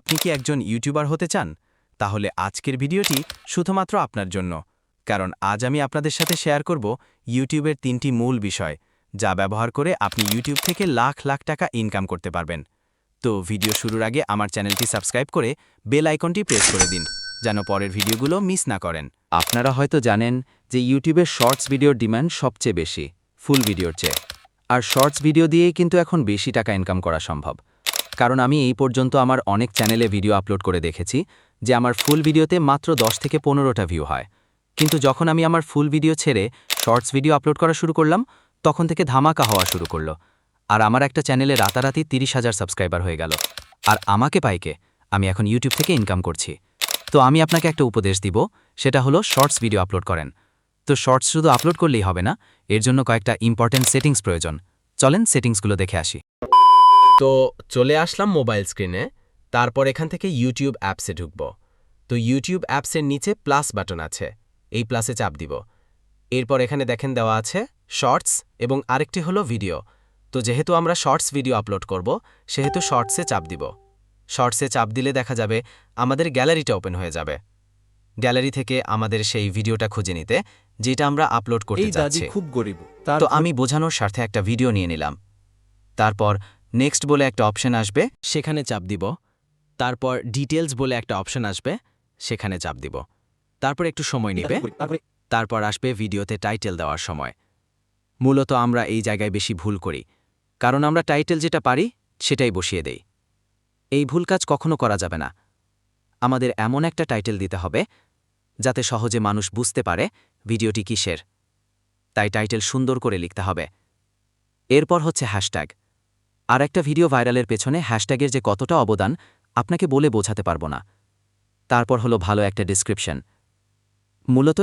আপনি কি একজন ইউটিউবার হতে চান? তাহলে আজকের ভিডিওটি শুধুমাত্র আপনার জন্য। কারণ আজ আমি আপনাদের সাথে শেয়ার করব ইউটিউবের ৩টি মূল বিষয়, যা ব্যবহার করে আপনি ইউটিউব থেকে লাখ লাখ টাকা ইনকাম করতে পারবেন। তো ভিডিও শুরুর আগে আমার চ্যানেলটি সাবস্ক্রাইব করে বেল আইকনটি প্রেস করে দিন, যেন পরের ভিডিওগুলো মিস না করেন। আপনারা হয়তো জানেন যে ইউটিউবে শর্টস ভিডিওর ডিমান্ড সবচেয়ে বেশি, ফুল ভিডিওর চেয়ে। আর শর্টস ভিডিও দিয়েই কিন্তু এখন বেশি টাকা ইনকাম করা সম্ভব। কারণ আমি এই পর্যন্ত আমার অনেক চ্যানেলে ভিডিও আপলোড করে দেখেছি যে আমার ফুল ভিডিওতে মাত্র 10 থেকে 15টা ভিউ হয়। কিন্তু যখন আমি আমার ফুল ভিডিও ছেড়ে শর্টস ভিডিও আপলোড করা শুরু করলাম, তখন থেকে ধামাকা হওয়া শুরু করলো। আর আমার একটা চ্যানেলে রাতারাতি 30,000 সাবস্ক্রাইবার হয়ে গেল। আর আমাকে পাইকে আমি এখন ইউটিউব থেকে ইনকাম করছি। তো আমি আপনাকে একটা উপদেশ দিব, সেটা হলো শর্টস ভিডিও আপলোড করেন। তো শর্টস শুধু আপলোড করলেই হবে না, এর জন্য কয়েকটা ইম্পর্টেন্ট সেটিংস প্রয়োজন। চলেন সেটিংসগুলো দেখে আসি। তো চলে আসলাম মোবাইল স্ক্রিনে। তারপর এখান থেকে ইউটিউব অ্যাপসে ঢুকব। তো ইউটিউব অ্যাপসের নিচে প্লাস বাটন আছে, এই প্লাসে চাপ দিব। এরপর এখানে দেখেন দেওয়া আছে শর্টস এবং আরেকটি হলো ভিডিও। তো যেহেতু আমরা শর্টস ভিডিও আপলোড করব, সেহেতু শর্টসে চাপ দিব। শর্টসে চাপ দিলে দেখা যাবে আমাদের গ্যালারিটা ওপেন হয়ে যাবে। গ্যালারি থেকে আমাদের সেই ভিডিওটা খুঁজে নিতে, যেটা আমরা আপলোড করতে যাচ্ছি। খুব গরিব তো আমি বোঝানোর স্বার্থে একটা ভিডিও নিয়ে নিলাম। তারপর নেক্সট বলে একটা অপশন আসবে, সেখানে চাপ দিব। তারপর ডিটেলস বলে একটা অপশন আসবে, সেখানে চাপ দিব। তারপর একটু সময় নেবে। তারপর আসবে ভিডিওতে টাইটেল দেওয়ার সময়। মূলত আমরা এই জায়গায় বেশি ভুল করি, কারণ আমরা টাইটেল যেটা পারি সেটাই বসিয়ে দেই। এই ভুল কাজ কখনো করা যাবে না। আমাদের এমন একটা টাইটেল দিতে হবে যাতে সহজে মানুষ বুঝতে পারে ভিডিওটি কিসের। তাই টাইটেল সুন্দর করে লিখতে হবে। এরপর হচ্ছে হ্যাশট্যাগ। আর একটা ভিডিও ভাইরালের পেছনে হ্যাশট্যাগের যে কতটা অবদান আপনাকে বলে বোঝাতে পারবো না। তারপর হলো ভালো একটা ডেসক্রিপশন। মূলত